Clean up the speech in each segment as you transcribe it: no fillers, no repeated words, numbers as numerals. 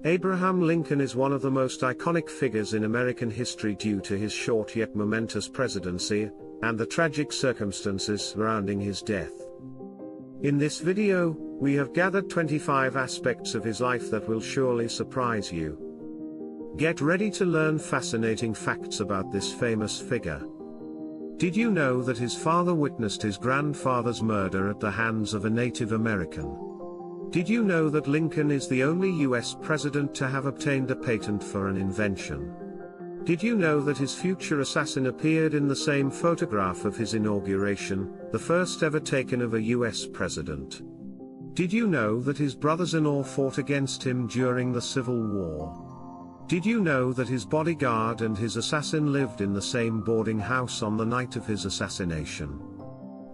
Abraham Lincoln is one of the most iconic figures in American history due to his short yet momentous presidency, and the tragic circumstances surrounding his death. In this video, we have gathered 25 aspects of his life that will surely surprise you. Get ready to learn fascinating facts about this famous figure. Did you know that his father witnessed his grandfather's murder at the hands of a Native American? Did you know that Lincoln is the only US president to have obtained a patent for an invention? Did you know that his future assassin appeared in the same photograph of his inauguration, the first ever taken of a US president? Did you know that his brothers-in-law fought against him during the Civil War? Did you know that his bodyguard and his assassin lived in the same boarding house on the night of his assassination?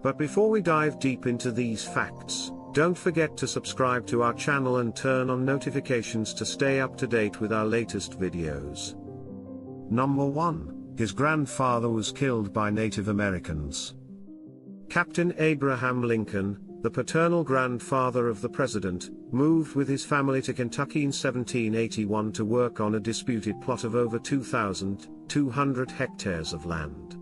But before we dive deep into these facts, don't forget to subscribe to our channel and turn on notifications to stay up to date with our latest videos. Number 1. His grandfather was killed by Native Americans. Captain Abraham Lincoln, the paternal grandfather of the president, moved with his family to Kentucky in 1781 to work on a disputed plot of over 2,200 hectares of land.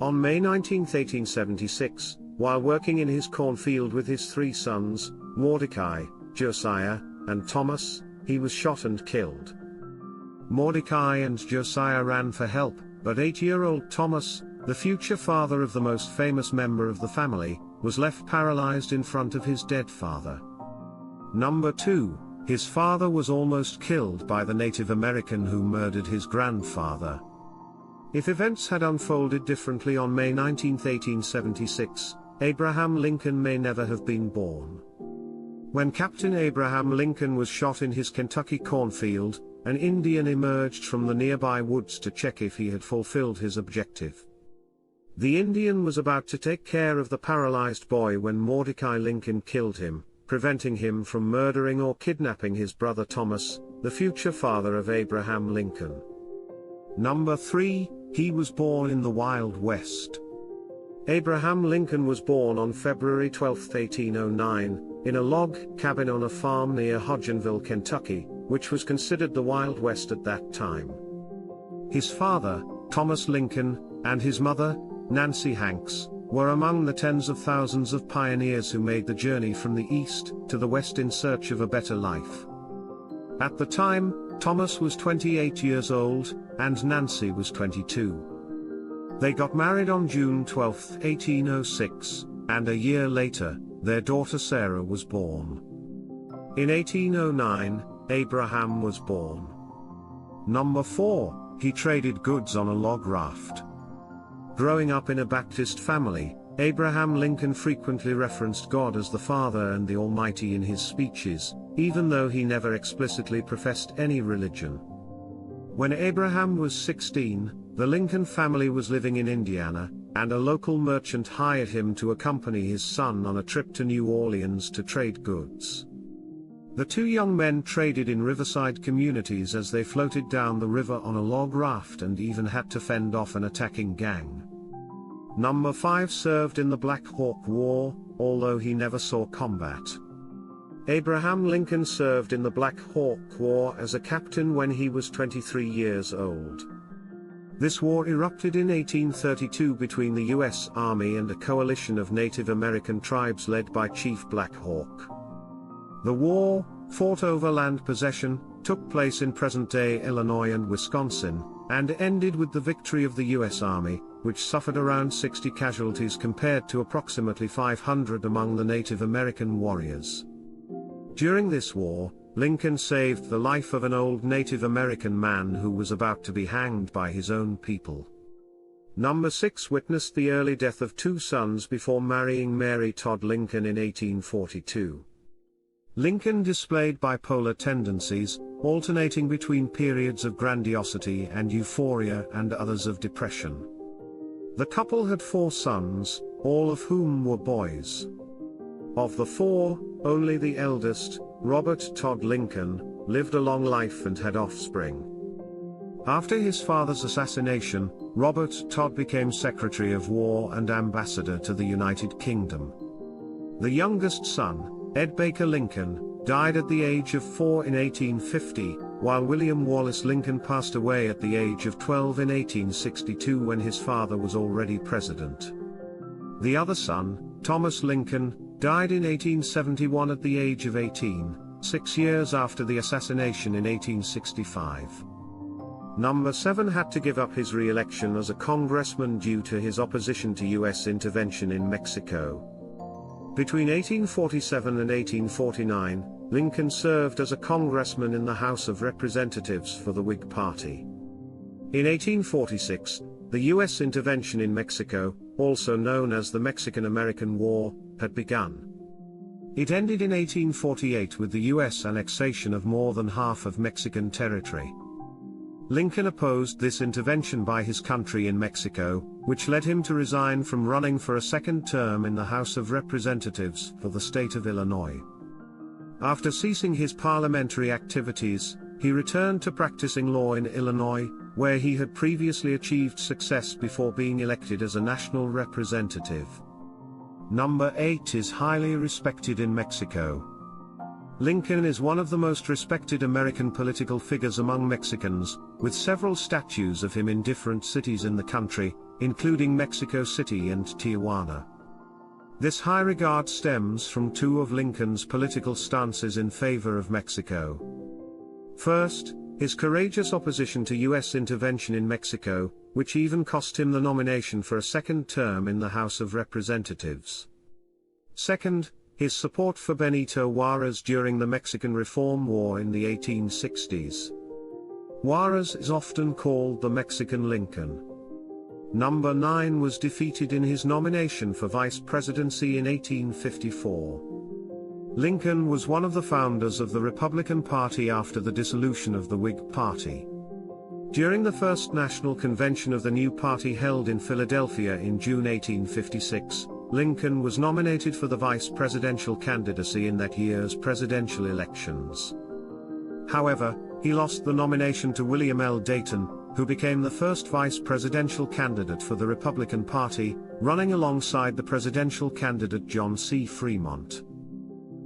On May 19, 1876, while working in his cornfield with his three sons, Mordecai, Josiah, and Thomas, he was shot and killed. Mordecai and Josiah ran for help, but 8-year-old Thomas, the future father of the most famous member of the family, was left paralyzed in front of his dead father. Number 2. His father was almost killed by the Native American who murdered his grandfather. If events had unfolded differently on May 19, 1876, Abraham Lincoln may never have been born. When Captain Abraham Lincoln was shot in his Kentucky cornfield, an Indian emerged from the nearby woods to check if he had fulfilled his objective. The Indian was about to take care of the paralyzed boy when Mordecai Lincoln killed him, preventing him from murdering or kidnapping his brother Thomas, the future father of Abraham Lincoln. Number 3. He was born in the Wild West. Abraham Lincoln was born on February 12, 1809, in a log cabin on a farm near Hodgenville, Kentucky, which was considered the Wild West at that time. His father, Thomas Lincoln, and his mother, Nancy Hanks, were among the tens of thousands of pioneers who made the journey from the east to the west in search of a better life. At the time, Thomas was 28 years old, and Nancy was 22. They got married on June 12, 1806, and a year later, their daughter Sarah was born. In 1809, Abraham was born. Number 4. He traded goods on a log raft. Growing up in a Baptist family, Abraham Lincoln frequently referenced God as the Father and the Almighty in his speeches, even though he never explicitly professed any religion. When Abraham was 16, the Lincoln family was living in Indiana, and a local merchant hired him to accompany his son on a trip to New Orleans to trade goods. The two young men traded in riverside communities as they floated down the river on a log raft and even had to fend off an attacking gang. Number 5 served in the Black Hawk War, although he never saw combat. Abraham Lincoln served in the Black Hawk War as a captain when he was 23 years old. This war erupted in 1832 between the U.S. Army and a coalition of Native American tribes led by Chief Black Hawk. The war, fought over land possession, took place in present-day Illinois and Wisconsin, and ended with the victory of the U.S. Army, which suffered around 60 casualties compared to approximately 500 among the Native American warriors. During this war, Lincoln saved the life of an old Native American man who was about to be hanged by his own people. Number 6 witnessed the early death of two sons before marrying Mary Todd Lincoln in 1842. Lincoln displayed bipolar tendencies, alternating between periods of grandiosity and euphoria and others of depression. The couple had 4 sons, all of whom were boys. Of the 4, only the eldest, Robert Todd Lincoln, lived a long life and had offspring. After his father's assassination, Robert Todd became Secretary of War and Ambassador to the United Kingdom. The youngest son, Ed Baker Lincoln, died at the age of 4 in 1850, while William Wallace Lincoln passed away at the age of 12 in 1862 when his father was already president. The other son, Thomas Lincoln, died in 1871 at the age of 18, 6 years after the assassination in 1865. Number 7 had to give up his re-election as a congressman due to his opposition to U.S. intervention in Mexico. Between 1847 and 1849, Lincoln served as a congressman in the House of Representatives for the Whig Party. In 1846, the U.S. intervention in Mexico, also known as the Mexican-American War, had begun. It ended in 1848 with the U.S. annexation of more than half of Mexican territory. Lincoln opposed this intervention by his country in Mexico, which led him to resign from running for a second term in the House of Representatives for the state of Illinois. After ceasing his parliamentary activities, he returned to practicing law in Illinois, where he had previously achieved success before being elected as a national representative. Number 8 is highly respected in Mexico. Lincoln is one of the most respected American political figures among Mexicans, with several statues of him in different cities in the country, including Mexico City and Tijuana. This high regard stems from two of Lincoln's political stances in favor of Mexico. First, his courageous opposition to U.S. intervention in Mexico, which even cost him the nomination for a second term in the House of Representatives. Second, his support for Benito Juárez during the Mexican Reform War in the 1860s. Juárez is often called the Mexican Lincoln. Number 9 was defeated in his nomination for vice presidency in 1854. Lincoln was one of the founders of the Republican Party after the dissolution of the Whig Party. During the first national convention of the new party held in Philadelphia in June 1856, Lincoln was nominated for the vice presidential candidacy in that year's presidential elections. However, he lost the nomination to William L. Dayton, who became the first vice presidential candidate for the Republican Party, running alongside the presidential candidate John C. Fremont.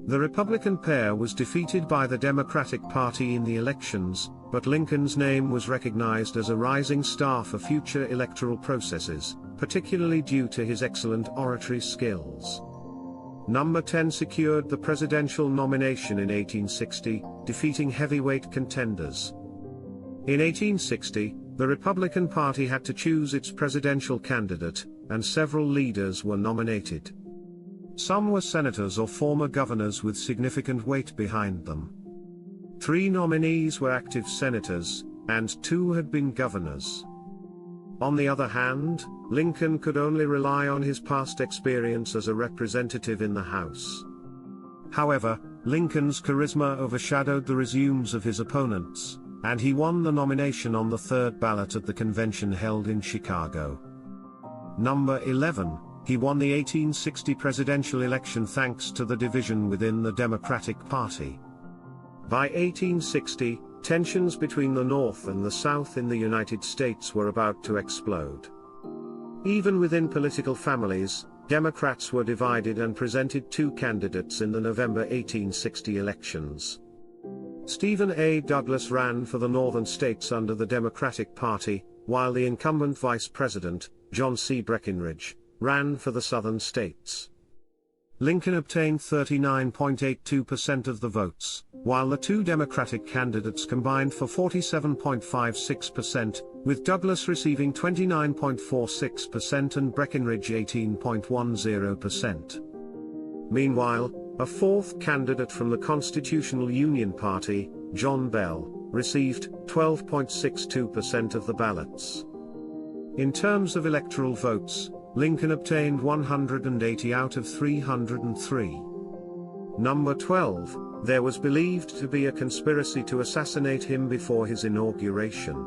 The Republican pair was defeated by the Democratic Party in the elections, but Lincoln's name was recognized as a rising star for future electoral processes, particularly due to his excellent oratory skills. Number 10 secured the presidential nomination in 1860, defeating heavyweight contenders. In 1860, the Republican Party had to choose its presidential candidate, and several leaders were nominated. Some were senators or former governors with significant weight behind them. 3 nominees were active senators, and 2 had been governors. On the other hand, Lincoln could only rely on his past experience as a representative in the House. However, Lincoln's charisma overshadowed the resumes of his opponents, and he won the nomination on the third ballot at the convention held in Chicago. Number 11, he won the 1860 presidential election thanks to the division within the Democratic Party. By 1860, tensions between the North and the South in the United States were about to explode. Even within political families, Democrats were divided and presented 2 candidates in the November 1860 elections. Stephen A. Douglas ran for the northern states under the Democratic Party, while the incumbent vice president, John C. Breckinridge, ran for the southern states. Lincoln obtained 39.82% of the votes, while the 2 Democratic candidates combined for 47.56%, with Douglas receiving 29.46% and Breckinridge 18.10%. Meanwhile, a 4th candidate from the Constitutional Union Party, John Bell, received 12.62% of the ballots. In terms of electoral votes, Lincoln obtained 180 out of 303. Number 12, there was believed to be a conspiracy to assassinate him before his inauguration.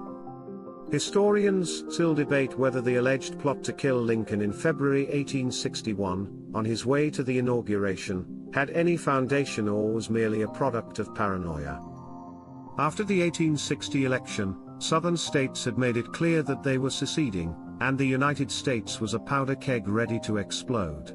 Historians still debate whether the alleged plot to kill Lincoln in February 1861, on his way to the inauguration, had any foundation or was merely a product of paranoia. After the 1860 election, Southern states had made it clear that they were seceding, and the United States was a powder keg ready to explode.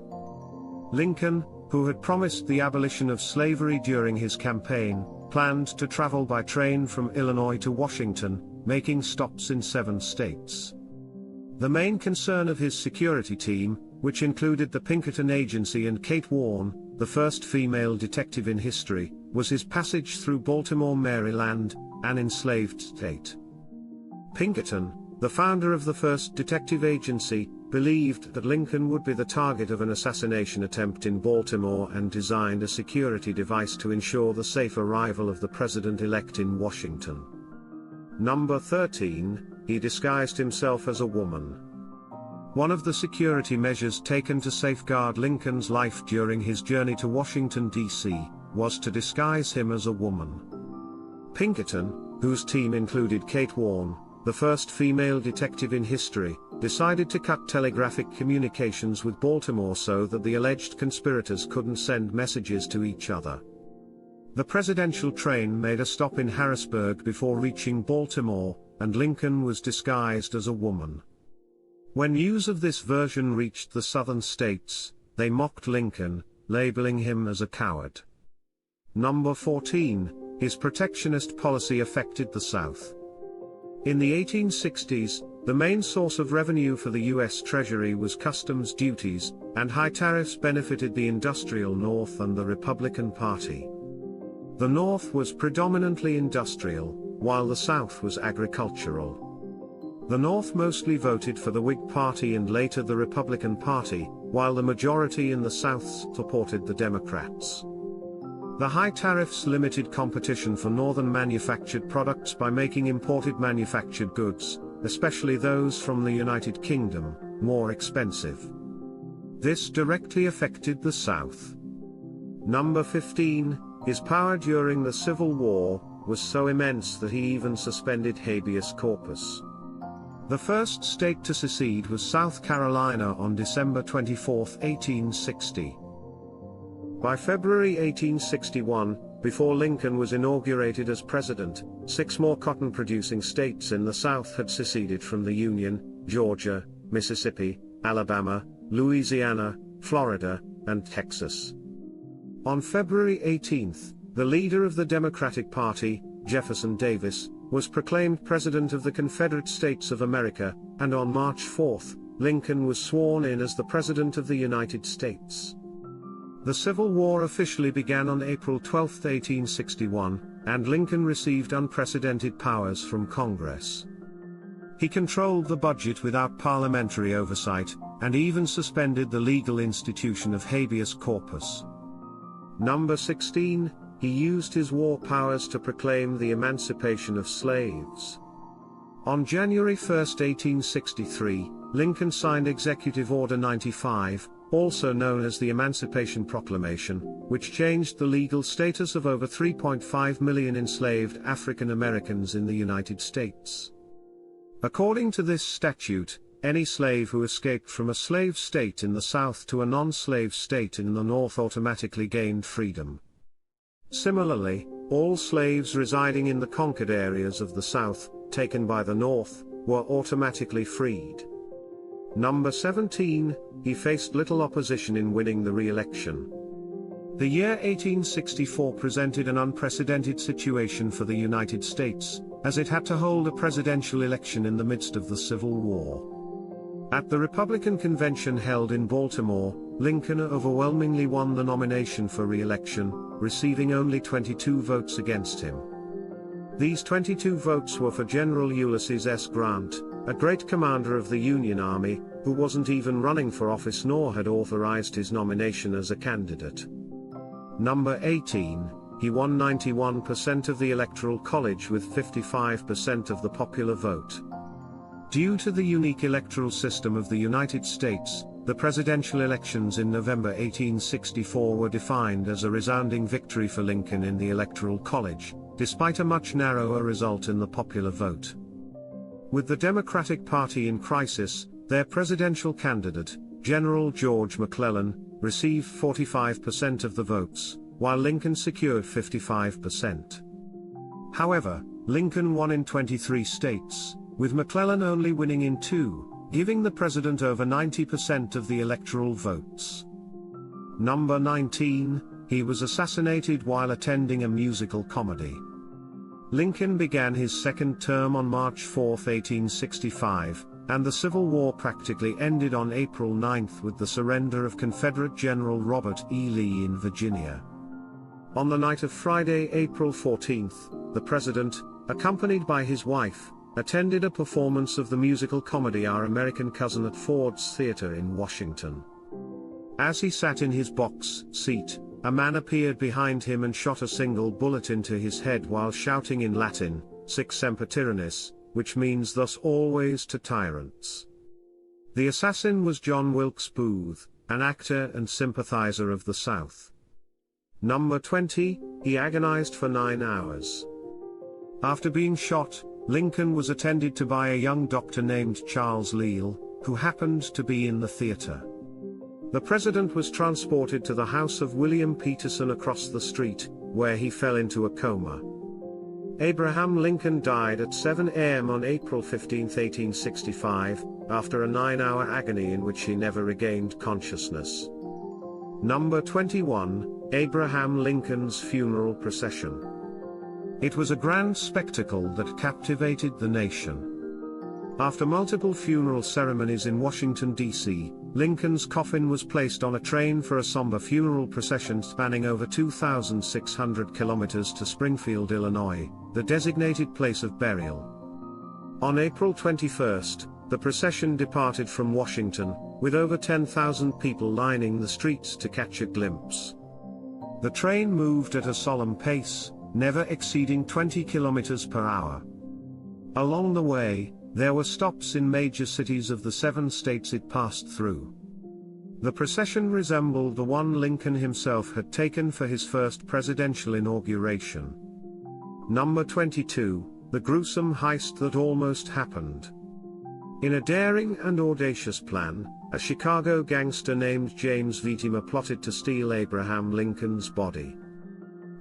Lincoln, who had promised the abolition of slavery during his campaign, planned to travel by train from Illinois to Washington, making stops in 7 states. The main concern of his security team, which included the Pinkerton Agency and Kate Warne, the first female detective in history, was his passage through Baltimore, Maryland, an enslaved state. Pinkerton, the founder of the first detective agency, believed that Lincoln would be the target of an assassination attempt in Baltimore and designed a security device to ensure the safe arrival of the president-elect in Washington. Number 13, he disguised himself as a woman. One of the security measures taken to safeguard Lincoln's life during his journey to Washington, D.C., was to disguise him as a woman. Pinkerton, whose team included Kate Warne, the first female detective in history, decided to cut telegraphic communications with Baltimore so that the alleged conspirators couldn't send messages to each other. The presidential train made a stop in Harrisburg before reaching Baltimore, and Lincoln was disguised as a woman. When news of this version reached the southern states, they mocked Lincoln, labeling him as a coward. Number 14, his protectionist policy affected the South. In the 1860s, the main source of revenue for the U.S. Treasury was customs duties, and high tariffs benefited the industrial North and the Republican Party. The North was predominantly industrial, while the South was agricultural. The North mostly voted for the Whig Party and later the Republican Party, while the majority in the South supported the Democrats. The high tariffs limited competition for northern manufactured products by making imported manufactured goods, especially those from the United Kingdom, more expensive. This directly affected the South. Number 15, his power during the Civil War was so immense that he even suspended habeas corpus. The first state to secede was South Carolina on December 24, 1860. By February 1861, before Lincoln was inaugurated as president, 6 more cotton-producing states in the South had seceded from the Union: Georgia, Mississippi, Alabama, Louisiana, Florida, and Texas. On February 18, the leader of the Democratic Party, Jefferson Davis, was proclaimed President of the Confederate States of America, and on March 4, Lincoln was sworn in as the President of the United States. The Civil War officially began on April 12, 1861, and Lincoln received unprecedented powers from Congress. He controlled the budget without parliamentary oversight, and even suspended the legal institution of habeas corpus. Number 16, he used his war powers to proclaim the emancipation of slaves. On January 1, 1863, Lincoln signed Executive Order 95, also known as the Emancipation Proclamation, which changed the legal status of over 3.5 million enslaved African Americans in the United States. According to this statute, any slave who escaped from a slave state in the South to a non-slave state in the North automatically gained freedom. Similarly, all slaves residing in the conquered areas of the South, taken by the North, were automatically freed. Number 17, he faced little opposition in winning the re-election. The year 1864 presented an unprecedented situation for the United States, as it had to hold a presidential election in the midst of the Civil War. At the Republican convention held in Baltimore, Lincoln overwhelmingly won the nomination for re-election, receiving only 22 votes against him. These 22 votes were for General Ulysses S. Grant, a great commander of the Union Army, who wasn't even running for office nor had authorized his nomination as a candidate. Number 18, he won 91% of the Electoral College with 55% of the popular vote. Due to the unique electoral system of the United States, the presidential elections in November 1864 were defined as a resounding victory for Lincoln in the Electoral College, despite a much narrower result in the popular vote. With the Democratic Party in crisis, their presidential candidate, General George McClellan, received 45% of the votes, while Lincoln secured 55%. However, Lincoln won in 23 states, with McClellan only winning in 2, giving the president over 90% of the electoral votes. Number 19, he was assassinated while attending a musical comedy. Lincoln began his second term on March 4, 1865, and the Civil War practically ended on April 9 with the surrender of Confederate General Robert E. Lee in Virginia. On the night of Friday, April 14, the president, accompanied by his wife, attended a performance of the musical comedy Our American Cousin at Ford's Theater in Washington. As he sat in his box seat, a man appeared behind him and shot a single bullet into his head while shouting in Latin, Sic semper tyrannis, which means thus always to tyrants. The assassin was John Wilkes Booth, an actor and sympathizer of the South. Number 20, he agonized for 9 hours. After being shot, Lincoln was attended to by a young doctor named Charles Leal, who happened to be in the theater. The president was transported to the house of William Peterson across the street, where he fell into a coma. Abraham Lincoln died at 7 a.m. on April 15, 1865, after a 9-hour agony in which he never regained consciousness. Number 21, Abraham Lincoln's funeral procession. It was a grand spectacle that captivated the nation. After multiple funeral ceremonies in Washington, D.C., Lincoln's coffin was placed on a train for a somber funeral procession spanning over 2,600 kilometers to Springfield, Illinois, the designated place of burial. On April 21, the procession departed from Washington, with over 10,000 people lining the streets to catch a glimpse. The train moved at a solemn pace, never exceeding 20 kilometers per hour. Along the way, there were stops in major cities of the 7 states it passed through. The procession resembled the one Lincoln himself had taken for his first presidential inauguration. Number 22, the gruesome heist that almost happened. In a daring and audacious plan, a Chicago gangster named James Vitima plotted to steal Abraham Lincoln's body.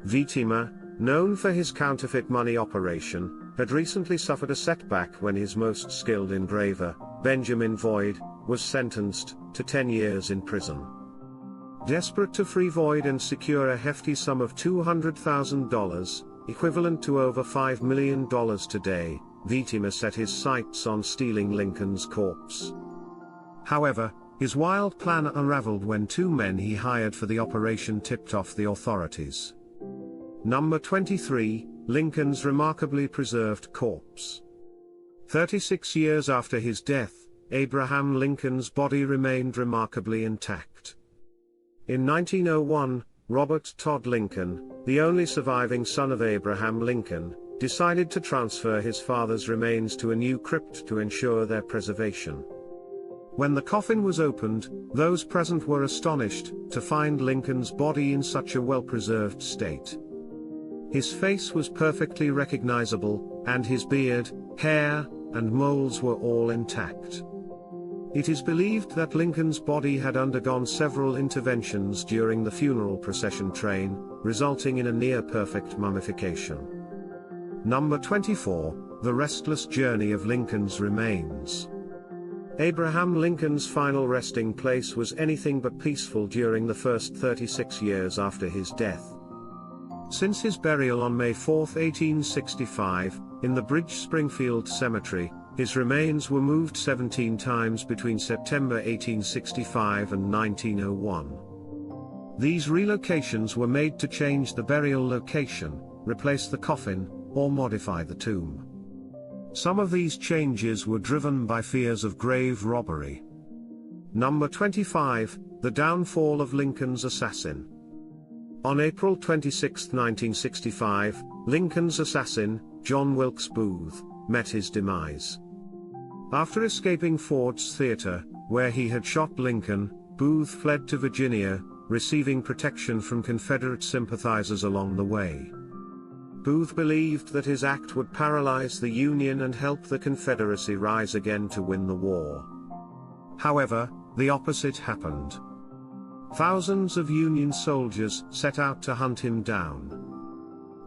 Vitima, known for his counterfeit money operation, had recently suffered a setback when his most skilled engraver, Benjamin Void, was sentenced to 10 years in prison. Desperate to free Void and secure a hefty sum of $200,000, equivalent to over $5 million today, Vitima set his sights on stealing Lincoln's corpse. However, his wild plan unraveled when 2 men he hired for the operation tipped off the authorities. Number 23, Lincoln's remarkably preserved corpse. 36 years after his death, Abraham Lincoln's body remained remarkably intact. In 1901, Robert Todd Lincoln, the only surviving son of Abraham Lincoln, decided to transfer his father's remains to a new crypt to ensure their preservation. When the coffin was opened, those present were astonished to find Lincoln's body in such a well-preserved state. His face was perfectly recognizable, and his beard, hair, and moles were all intact. It is believed that Lincoln's body had undergone several interventions during the funeral procession train, resulting in a near-perfect mummification. Number 24, the restless journey of Lincoln's remains. Abraham Lincoln's final resting place was anything but peaceful during the first 36 years after his death. Since his burial on May 4, 1865, in the Bridge Springfield Cemetery, his remains were moved 17 times between September 1865 and 1901. These relocations were made to change the burial location, replace the coffin, or modify the tomb. Some of these changes were driven by fears of grave robbery. Number 25, the downfall of Lincoln's assassin. On April 26, 1965, Lincoln's assassin, John Wilkes Booth, met his demise. After escaping Ford's Theater, where he had shot Lincoln, Booth fled to Virginia, receiving protection from Confederate sympathizers along the way. Booth believed that his act would paralyze the Union and help the Confederacy rise again to win the war. However, the opposite happened. Thousands of Union soldiers set out to hunt him down.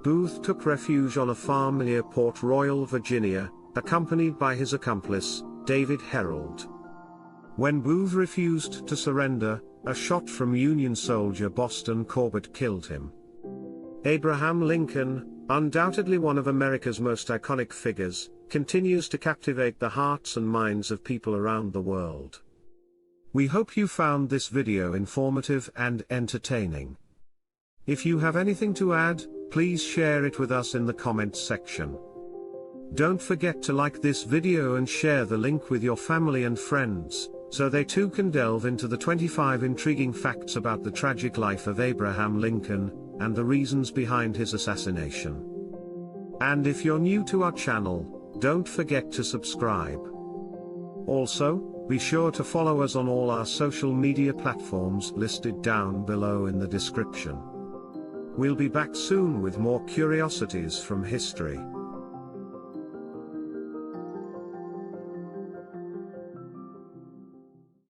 Booth took refuge on a farm near Port Royal, Virginia, accompanied by his accomplice, David Herold. When Booth refused to surrender, A shot from Union soldier Boston Corbett killed him. Abraham Lincoln, undoubtedly one of America's most iconic figures, continues to captivate the hearts and minds of people around the world. We hope you found this video informative and entertaining. If you have anything to add, please share it with us in the comments section. Don't forget to like this video and share the link with your family and friends, so they too can delve into the 25 intriguing facts about the tragic life of Abraham Lincoln, and the reasons behind his assassination. And if you're new to our channel, don't forget to subscribe. Also, be sure to follow us on all our social media platforms listed down below in the description. We'll be back soon with more curiosities from history.